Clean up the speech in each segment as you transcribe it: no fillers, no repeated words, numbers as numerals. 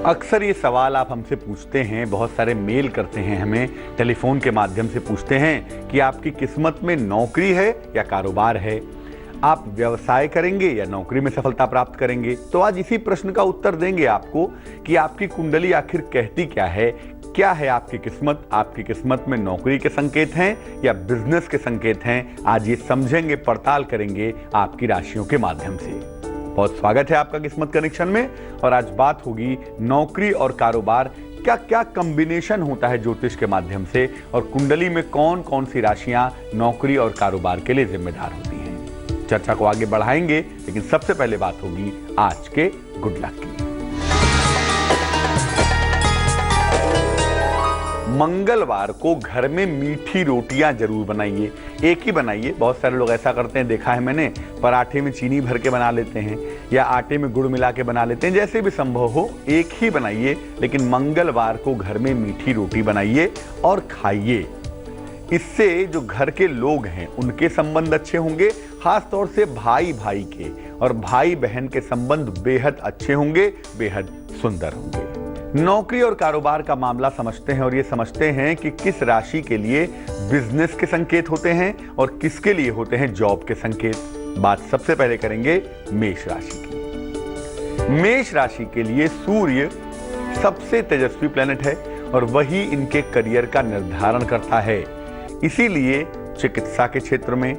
अक्सर ये सवाल आप हमसे पूछते हैं, बहुत सारे मेल करते हैं, हमें टेलीफोन के माध्यम से पूछते हैं कि आपकी किस्मत में नौकरी है या कारोबार है, आप व्यवसाय करेंगे या नौकरी में सफलता प्राप्त करेंगे। तो आज इसी प्रश्न का उत्तर देंगे आपको कि आपकी कुंडली आखिर कहती क्या है आपकी किस्मत। आपकी किस्मत में नौकरी के संकेत हैं या बिजनेस के संकेत हैं, आज ये समझेंगे, पड़ताल करेंगे आपकी राशियों के माध्यम से। बहुत स्वागत है आपका किस्मत कनेक्शन में। और आज बात होगी नौकरी और कारोबार, क्या क्या कॉम्बिनेशन होता है ज्योतिष के माध्यम से, और कुंडली में कौन कौन सी राशियां नौकरी और कारोबार के लिए जिम्मेदार होती हैं। चर्चा को आगे बढ़ाएंगे, लेकिन सबसे पहले बात होगी आज के गुड लक की। मंगलवार को घर में मीठी रोटियां जरूर बनाइए, एक ही बनाइए। बहुत सारे लोग ऐसा करते हैं, देखा है मैंने, पराठे में चीनी भर के बना लेते हैं या आटे में गुड़ मिला के बना लेते हैं। जैसे भी संभव हो एक ही बनाइए, लेकिन मंगलवार को घर में मीठी रोटी बनाइए और खाइए। इससे जो घर के लोग हैं उनके संबंध अच्छे होंगे, खास तौर से भाई भाई के और भाई बहन के संबंध बेहद अच्छे होंगे, बेहद सुंदर होंगे। नौकरी और कारोबार का मामला समझते हैं और ये समझते हैं कि किस राशि के लिए बिजनेस के संकेत होते हैं और किसके लिए होते हैं जॉब के संकेत। बात सबसे पहले करेंगे मेष राशि की। मेष राशि के लिए सूर्य सबसे तेजस्वी प्लेनेट है और वही इनके करियर का निर्धारण करता है। इसीलिए चिकित्सा के क्षेत्र में,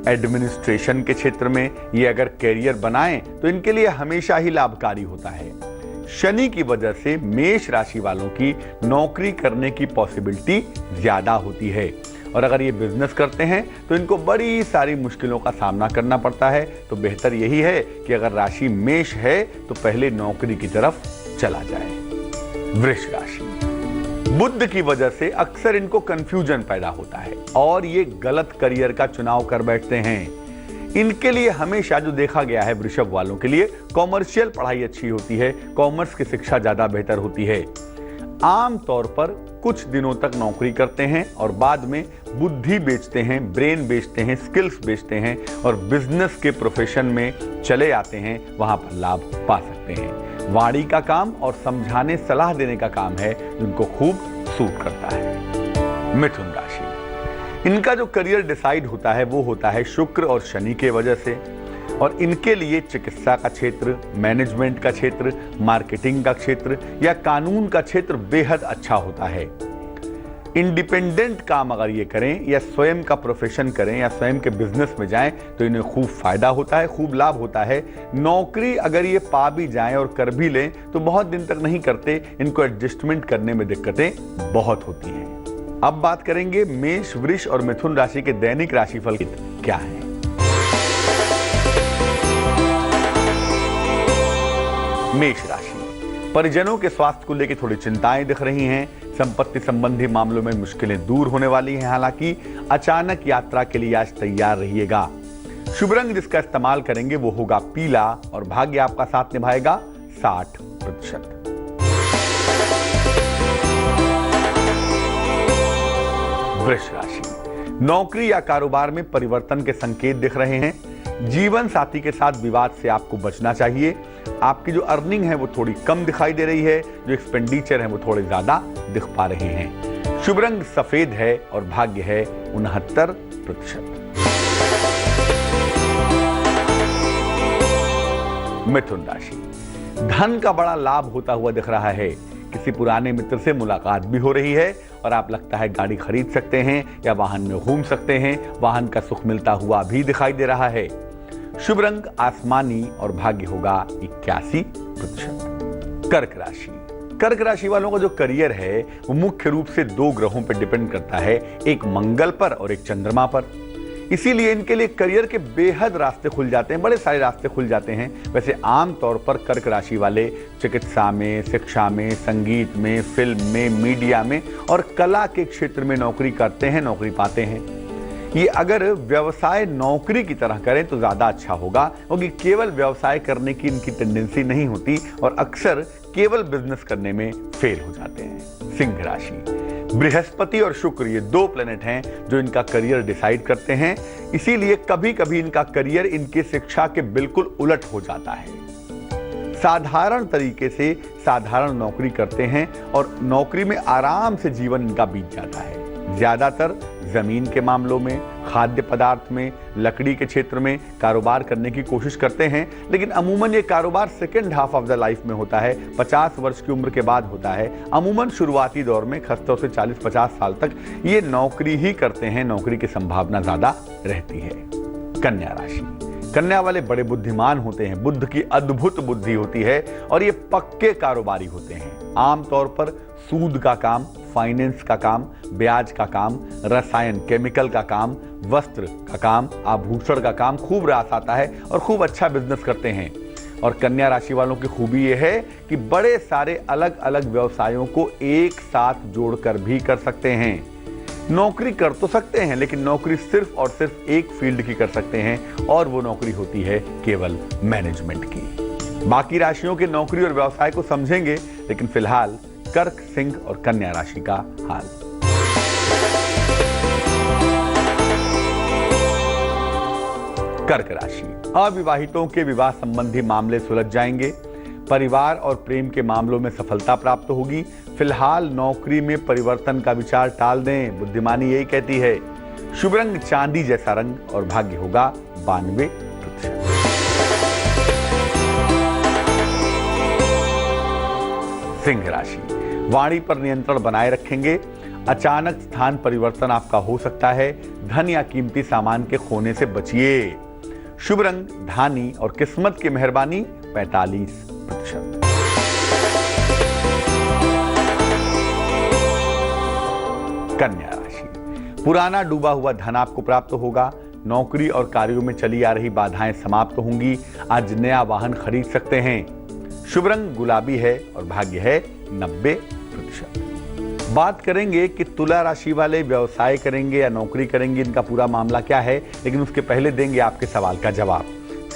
एडमिनिस्ट्रेशन के क्षेत्र में ये अगर करियर बनाएं तो इनके लिए हमेशा ही लाभकारी होता है। शनि की वजह से मेष राशि वालों की नौकरी करने की पॉसिबिलिटी ज्यादा होती है, और अगर ये बिजनेस करते हैं तो इनको बड़ी सारी मुश्किलों का सामना करना पड़ता है। तो बेहतर यही है कि अगर राशि मेष है तो पहले नौकरी की तरफ चला जाए। वृष राशि, बुध की वजह से अक्सर इनको कंफ्यूजन पैदा होता है और ये गलत करियर का चुनाव कर बैठते हैं। इनके लिए हमेशा जो देखा गया है, वृषभ वालों के लिए कॉमर्शियल पढ़ाई अच्छी होती है, कॉमर्स की शिक्षा ज्यादा बेहतर होती है। आम तौर पर कुछ दिनों तक नौकरी करते हैं और बाद में बुद्धि बेचते हैं, ब्रेन बेचते हैं, स्किल्स बेचते हैं और बिजनेस के प्रोफेशन में चले आते हैं, वहां पर लाभ पा सकते हैं। वाणी का काम और समझाने, सलाह देने का काम है जिनको खूब सूट करता है। मिथुन राशि, इनका जो करियर डिसाइड होता है वो होता है शुक्र और शनि के वजह से, और इनके लिए चिकित्सा का क्षेत्र, मैनेजमेंट का क्षेत्र, मार्केटिंग का क्षेत्र या कानून का क्षेत्र बेहद अच्छा होता है। इंडिपेंडेंट काम अगर ये करें या स्वयं का प्रोफेशन करें या स्वयं के बिजनेस में जाएं तो इन्हें खूब फायदा होता है, खूब लाभ होता है। नौकरी अगर ये पा भी जाएं और कर भी लें तो बहुत दिन तक नहीं करते, इनको एडजस्टमेंट करने में दिक्कतें बहुत होती हैं। अब बात करेंगे मेष, वृष और मिथुन राशि के दैनिक राशिफल क्या है। मेष राशि, परिजनों के स्वास्थ्य को लेकर थोड़ी चिंताएं दिख रही हैं। संपत्ति संबंधी मामलों में मुश्किलें दूर होने वाली हैं। हालांकि अचानक यात्रा के लिए आज तैयार रहिएगा। शुभ रंग जिसका इस्तेमाल करेंगे वो होगा पीला और भाग्य आपका साथ निभाएगा 60%। वृष राशि, नौकरी या कारोबार में परिवर्तन के संकेत दिख रहे हैं। जीवन साथी के साथ विवाद से आपको बचना चाहिए। आपकी जो अर्निंग है वो थोड़ी कम दिखाई दे रही है, जो एक्सपेंडिचर है वो थोड़े ज्यादा दिख पा रहे हैं। शुभ रंग सफेद है और भाग्य है 69%। मिथुन राशि, धन का बड़ा लाभ होता हुआ दिख रहा है। किसी पुराने मित्र से मुलाकात भी हो रही है और आप लगता है गाड़ी खरीद सकते हैं या वाहन में घूम सकते हैं। वाहन का सुख मिलता हुआ भी दिखाई दे रहा है। शुभ रंग आसमानी और भाग्य होगा 81%। कर्क राशि, कर्क राशि वालों का जो करियर है वो मुख्य रूप से दो ग्रहों पर डिपेंड करता है, एक मंगल पर और एक चंद्रमा पर। इसीलिए इनके लिए करियर के बेहद रास्ते खुल जाते हैं, बड़े सारे रास्ते खुल जाते हैं। वैसे आम तौर पर कर्क राशि वाले चिकित्सा में, शिक्षा में, संगीत में, फिल्म में, मीडिया में और कला के क्षेत्र में नौकरी करते हैं, नौकरी पाते हैं। ये अगर व्यवसाय नौकरी की तरह करें तो ज्यादा अच्छा होगा, क्योंकि केवल व्यवसाय करने की इनकी टेंडेंसी नहीं होती और अक्सर केवल बिजनेस करने में फेल हो जाते हैं। सिंह राशि, बृहस्पति और शुक्र ये दो प्लेनेट हैं जो इनका करियर डिसाइड करते हैं। इसीलिए कभी कभी इनका करियर इनकी शिक्षा के बिल्कुल उलट हो जाता है। साधारण तरीके से साधारण नौकरी करते हैं और नौकरी में आराम से जीवन इनका बीत जाता है। ज्यादातर जमीन के मामलों में, खाद्य पदार्थ में, लकड़ी के क्षेत्र में कारोबार करने की कोशिश करते हैं, लेकिन अमूमन ये कारोबार second half of the life में होता है, 50 वर्ष की उम्र के बाद होता है। अमूमन शुरुआती दौर में खासतौर से 40-50 साल तक ये नौकरी ही करते हैं, नौकरी की संभावना ज्यादा रहती है। कन्या राशि, कन्या वाले बड़े बुद्धिमान होते हैं, बुद्ध की अद्भुत बुद्धि होती है और ये पक्के कारोबारी होते हैं। आमतौर पर सूद का काम, फाइनेंस का काम, ब्याज का काम, रसायन केमिकल का काम, वस्त्र का काम, आभूषण का काम खूब रास आता है और खूब अच्छा बिजनेस करते हैं। और कन्या राशि वालों की खूबी यह है कि बड़े सारे अलग अलग व्यवसायों को एक साथ जोड़कर भी कर सकते हैं। नौकरी कर तो सकते हैं, लेकिन नौकरी सिर्फ और सिर्फ एक फील्ड की कर सकते हैं और वो नौकरी होती है केवल मैनेजमेंट की। बाकी राशियों के नौकरी और व्यवसाय को समझेंगे, लेकिन फिलहाल कर्क, सिंह और कन्या राशि का हाल। कर्क राशि, अविवाहितों के विवाह संबंधी मामले सुलझ जाएंगे। परिवार और प्रेम के मामलों में सफलता प्राप्त होगी। फिलहाल नौकरी में परिवर्तन का विचार टाल दें, बुद्धिमानी यही कहती है। शुभ रंग चांदी जैसा रंग और भाग्य होगा 92%। सिंह राशि, वाणी पर नियंत्रण बनाए रखेंगे। अचानक स्थान परिवर्तन आपका हो सकता है। धन या कीमती सामान के खोने से बचिए। शुभ रंग धानी और किस्मत की मेहरबानी 45%। कन्या राशि, पुराना डूबा हुआ धन आपको प्राप्त होगा। नौकरी और कार्यों में चली आ रही बाधाएं समाप्त होंगी। आज नया वाहन खरीद सकते हैं। शुभ रंग गुलाबी है और भाग्य है 90%। बात करेंगे कि तुला राशि वाले व्यवसाय करेंगे या नौकरी करेंगे, इनका पूरा मामला क्या है, लेकिन उसके पहले देंगे आपके सवाल का जवाब।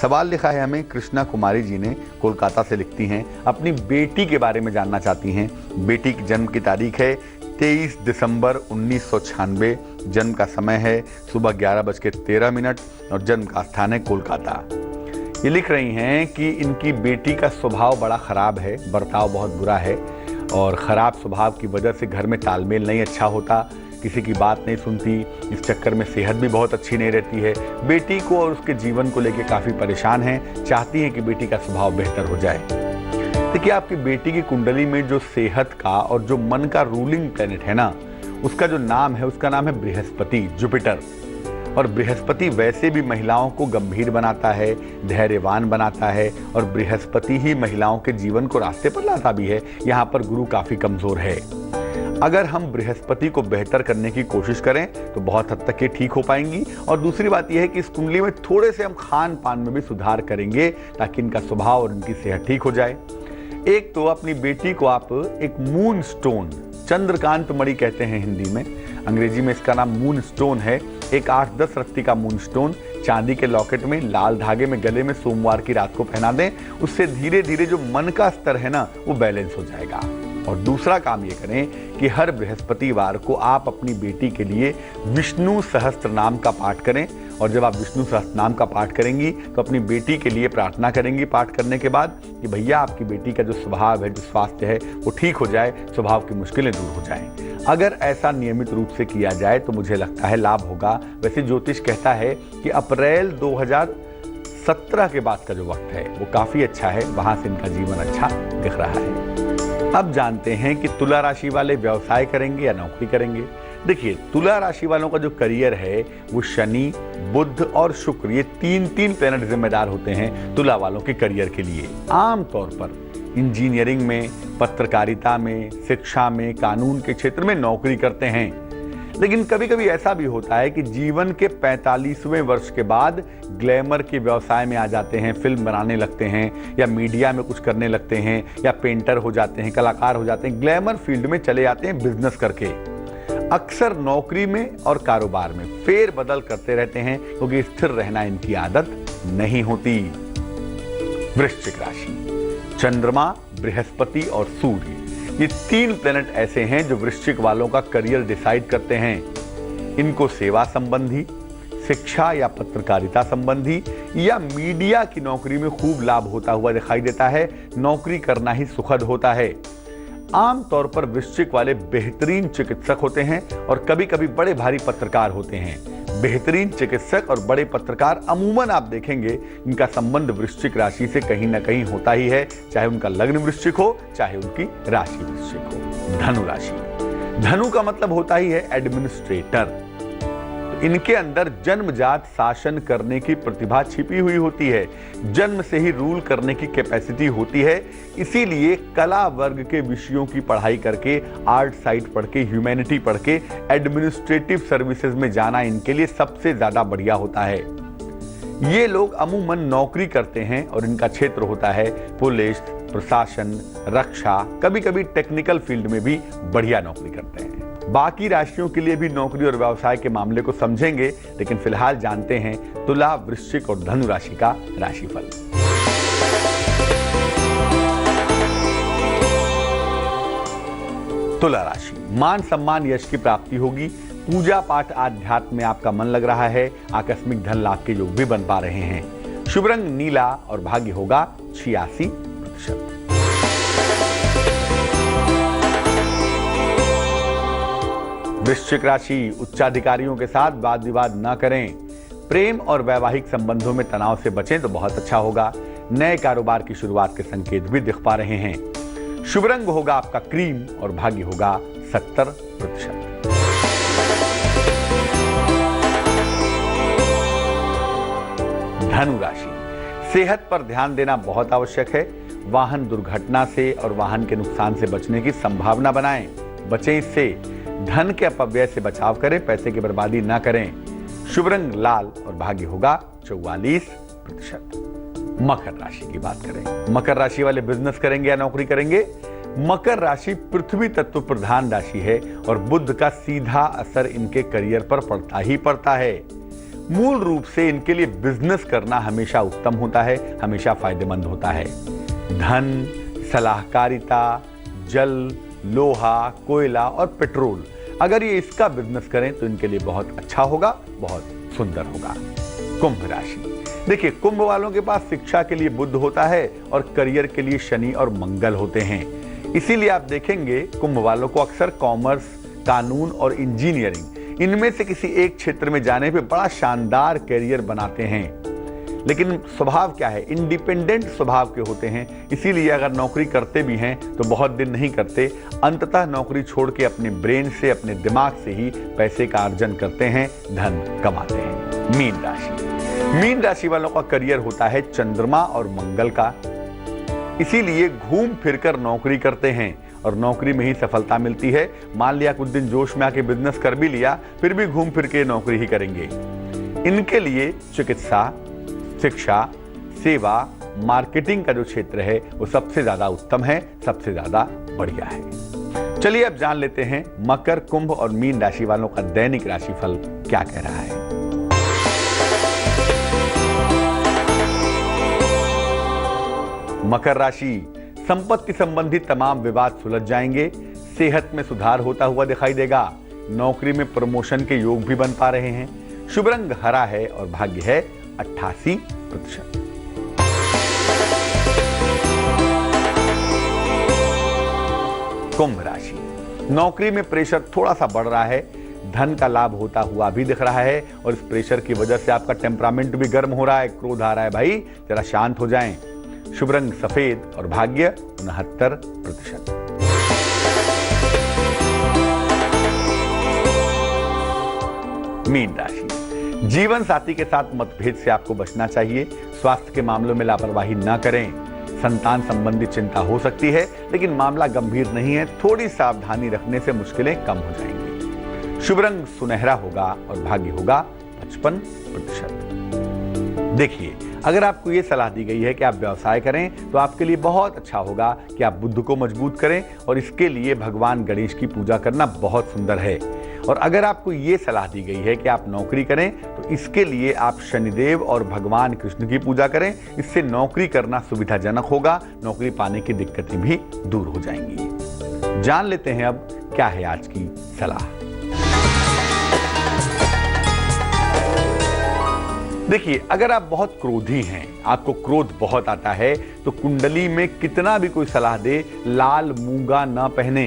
सवाल लिखा है हमें कृष्णा कुमारी जी ने, कोलकाता से लिखती हैं, अपनी बेटी के बारे में जानना चाहती हैं। बेटी की जन्म की तारीख है 23 दिसंबर 1996, जन्म का समय है सुबह 11:13 और जन्म का स्थान है कोलकाता। ये लिख रही हैं कि इनकी बेटी का स्वभाव बड़ा खराब है, बर्ताव बहुत बुरा है और ख़राब स्वभाव की वजह से घर में तालमेल नहीं अच्छा होता, किसी की बात नहीं सुनती। इस चक्कर में सेहत भी बहुत अच्छी नहीं रहती है। बेटी को और उसके जीवन को लेकर काफ़ी परेशान हैं, चाहती हैं कि बेटी का स्वभाव बेहतर हो जाए। देखिए, आपकी बेटी की कुंडली में जो सेहत का और जो मन का रूलिंग प्लेनेट है ना, उसका जो नाम है, उसका नाम है बृहस्पति, जुपिटर। और बृहस्पति वैसे भी महिलाओं को गंभीर बनाता है, धैर्यवान बनाता है और बृहस्पति ही महिलाओं के जीवन को रास्ते पर लाता भी है। यहाँ पर गुरु काफी कमजोर है। अगर हम बृहस्पति को बेहतर करने की कोशिश करें तो बहुत हद तक ये ठीक हो पाएंगी। और दूसरी बात यह है कि इस कुंडली में थोड़े से हम खान पान में भी सुधार करेंगे ताकि इनका स्वभाव और इनकी सेहत ठीक हो जाए। एक तो अपनी बेटी को आप एक मून स्टोन, चंद्रकांत मणि कहते हैं हिंदी में, अंग्रेजी में इसका नाम मून स्टोन है, एक 8-10 रत्ती का मून स्टोन चांदी के लॉकेट में लाल धागे में गले में सोमवार की रात को पहना दें। उससे धीरे धीरे जो मन का स्तर है ना, वो बैलेंस हो जाएगा। और दूसरा काम ये करें कि हर बृहस्पतिवार को आप अपनी बेटी के लिए विष्णु सहस्त्र नाम का पाठ करें। और जब आप विष्णु सहस्त्र नाम का पाठ करेंगी तो अपनी बेटी के लिए प्रार्थना करेंगी पाठ करने के बाद कि भैया आपकी बेटी का जो स्वभाव है, जो स्वास्थ्य है, वो ठीक हो जाए, स्वभाव की मुश्किलें दूर हो जाएं। अगर ऐसा नियमित रूप से किया जाए तो मुझे लगता है लाभ होगा। वैसे ज्योतिष कहता है कि अप्रैल 2017 के बाद का जो वक्त है वो काफी अच्छा है, वहां से इनका जीवन अच्छा दिख रहा है। अब जानते हैं कि तुला राशि वाले व्यवसाय करेंगे या नौकरी करेंगे। देखिए, तुला राशि वालों का जो करियर है वो शनि, बुध और शुक्र, ये तीन प्लैनेट जिम्मेदार होते हैं तुला वालों के करियर के लिए। आमतौर पर इंजीनियरिंग में, पत्रकारिता में, शिक्षा में, कानून के क्षेत्र में नौकरी करते हैं। लेकिन कभी कभी ऐसा भी होता है कि जीवन के 45वें वर्ष के बाद ग्लैमर के व्यवसाय में आ जाते हैं, फिल्म बनाने लगते हैं या मीडिया में कुछ करने लगते हैं या पेंटर हो जाते हैं, कलाकार हो जाते हैं, ग्लैमर फील्ड में चले जाते हैं बिजनेस करके। अक्सर नौकरी में और कारोबार में फेर बदल करते रहते हैं क्योंकि स्थिर रहना इनकी आदत नहीं होती। वृश्चिक राशि, चंद्रमा, बृहस्पति और सूर्य, ये 3 प्लैनेट ऐसे हैं जो वृश्चिक वालों का करियर डिसाइड करते हैं। इनको सेवा संबंधी, शिक्षा या पत्रकारिता संबंधी या मीडिया की नौकरी में खूब लाभ होता हुआ दिखाई देता है। नौकरी करना ही सुखद होता है। आमतौर पर वृश्चिक वाले बेहतरीन चिकित्सक होते हैं और कभी कभी बड़े भारी पत्रकार होते हैं। बेहतरीन चिकित्सक और बड़े पत्रकार अमूमन आप देखेंगे इनका संबंध वृश्चिक राशि से कहीं ना कहीं होता ही है, चाहे उनका लग्न वृश्चिक हो चाहे उनकी राशि वृश्चिक हो। धनु राशि, धनु का मतलब होता ही है एडमिनिस्ट्रेटर। इनके अंदर जन्मजात शासन करने की प्रतिभा छिपी हुई होती है, जन्म से ही रूल करने की कैपेसिटी होती है। इसीलिए कला वर्ग के विषयों की पढ़ाई करके, आर्ट साइड पढ़ के, ह्यूमैनिटी पढ़ के एडमिनिस्ट्रेटिव सर्विसेज में जाना इनके लिए सबसे ज्यादा बढ़िया होता है। ये लोग अमूमन नौकरी करते हैं और इनका क्षेत्र होता है पुलिस, प्रशासन, रक्षा, कभी कभी टेक्निकल फील्ड में भी बढ़िया नौकरी करते हैं। बाकी राशियों के लिए भी नौकरी और व्यवसाय के मामले को समझेंगे, लेकिन फिलहाल जानते हैं तुला, वृश्चिक और धनु राशि का राशिफल। तुला राशि, मान सम्मान यश की प्राप्ति होगी। पूजा पाठ आध्यात्म में आपका मन लग रहा है। आकस्मिक धन लाभ के योग भी बन पा रहे हैं। शुभ रंग नीला और भाग्य होगा 86%। वृश्चिक राशि, उच्चाधिकारियों के साथ वाद विवाद न करें। प्रेम और वैवाहिक संबंधों में तनाव से बचें तो बहुत अच्छा होगा। नए कारोबार की शुरुआत के संकेत भी दिख पा रहे हैं। शुभ रंग होगा आपका क्रीम और भाग्य होगा 70%। धनु राशि, सेहत पर ध्यान देना बहुत आवश्यक है। वाहन दुर्घटना से और वाहन के नुकसान से बचने की संभावना बनाएं, बचें इससे। धन के अपव्यय से बचाव करें, पैसे की बर्बादी ना करें। शुभ रंग लाल और भाग्य होगा 44%। मकर राशि की बात करें, मकर राशि वाले बिजनेस करेंगे या नौकरी करेंगे? मकर राशि पृथ्वी तत्व प्रधान राशि है और बुध का सीधा असर इनके करियर पर पड़ता ही पड़ता है। मूल रूप से इनके लिए बिजनेस करना हमेशा उत्तम होता है, हमेशा फायदेमंद होता है। धन, सलाहकारिता, जल, लोहा, कोयला और पेट्रोल, अगर ये इसका बिजनेस करें तो इनके लिए बहुत अच्छा होगा, बहुत सुंदर होगा। कुंभ राशि, देखिए कुंभ वालों के पास शिक्षा के लिए बुध होता है और करियर के लिए शनि और मंगल होते हैं। इसीलिए आप देखेंगे कुंभ वालों को अक्सर कॉमर्स, कानून और इंजीनियरिंग, इनमें से किसी एक क्षेत्र में जाने पे बड़ा शानदार करियर बनाते हैं। लेकिन स्वभाव क्या है, इंडिपेंडेंट स्वभाव के होते हैं। इसीलिए अगर नौकरी करते भी हैं तो बहुत दिन नहीं करते, अंततः नौकरी छोड़ के अपने ब्रेन से, अपने दिमाग से ही पैसे का अर्जन करते हैं, धन कमाते हैं। मीन राशि, मीन राशि वालों का करियर होता है चंद्रमा और मंगल का। इसीलिए घूम फिरकर नौकरी करते हैं और नौकरी में ही सफलता मिलती है। मान लिया कुछ दिन जोश में आके बिजनेस कर भी लिया, फिर भी घूम फिर के नौकरी ही करेंगे। इनके लिए चिकित्सा, शिक्षा, सेवा, मार्केटिंग का जो क्षेत्र है वो सबसे ज्यादा उत्तम है, सबसे ज्यादा बढ़िया है। चलिए अब जान लेते हैं मकर, कुंभ और मीन राशि वालों का दैनिक राशिफल क्या कह रहा है। मकर राशि, संपत्ति संबंधी तमाम विवाद सुलझ जाएंगे। सेहत में सुधार होता हुआ दिखाई देगा। नौकरी में प्रमोशन के योग भी बन पा रहे हैं। शुभ रंग हरा है और भाग्य है 88%। कुंभ राशि, नौकरी में प्रेशर थोड़ा सा बढ़ रहा है। धन का लाभ होता हुआ भी दिख रहा है और इस प्रेशर की वजह से आपका टेम्परामेंट भी गर्म हो रहा है, क्रोध आ रहा है। भाई जरा शांत हो जाएं। शुभ रंग सफेद और भाग्य 69%। मीन राशि, जीवन साथी के साथ मतभेद से आपको बचना चाहिए। स्वास्थ्य के मामलों में लापरवाही ना करें। संतान संबंधी चिंता हो सकती है, लेकिन मामला गंभीर नहीं है। थोड़ी सावधानी रखने से मुश्किलें कम हो जाएंगी। शुभ रंग सुनहरा होगा और भाग्य होगा 55%। देखिए, अगर आपको ये सलाह दी गई है कि आप व्यवसाय करें तो आपके लिए बहुत अच्छा होगा कि आप बुद्ध को मजबूत करें और इसके लिए भगवान गणेश की पूजा करना बहुत सुंदर है। और अगर आपको ये सलाह दी गई है कि आप नौकरी करें तो इसके लिए आप शनिदेव और भगवान कृष्ण की पूजा करें। इससे नौकरी करना सुविधाजनक होगा, नौकरी पाने की दिक्कतें भी दूर हो जाएंगी। जान लेते हैं अब क्या है आज की सलाह। देखिए, अगर आप बहुत क्रोधी हैं, आपको क्रोध बहुत आता है, तो कुंडली में कितना भी कोई सलाह दे, लाल मूंगा ना पहने।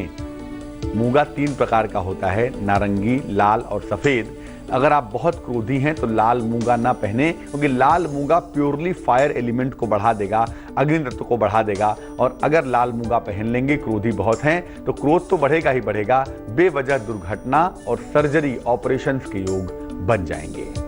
मूंगा 3 प्रकार का होता है, नारंगी, लाल और सफेद। अगर आप बहुत क्रोधी हैं तो लाल मूंगा ना पहने, क्योंकि लाल मूंगा प्योरली फायर एलिमेंट को बढ़ा देगा, अग्नि तत्व को बढ़ा देगा। और अगर लाल मूंगा पहन लेंगे, क्रोधी बहुत हैं, तो क्रोध तो बढ़ेगा ही बढ़ेगा, बेवजह दुर्घटना और सर्जरी ऑपरेशंस के योग बन जाएंगे।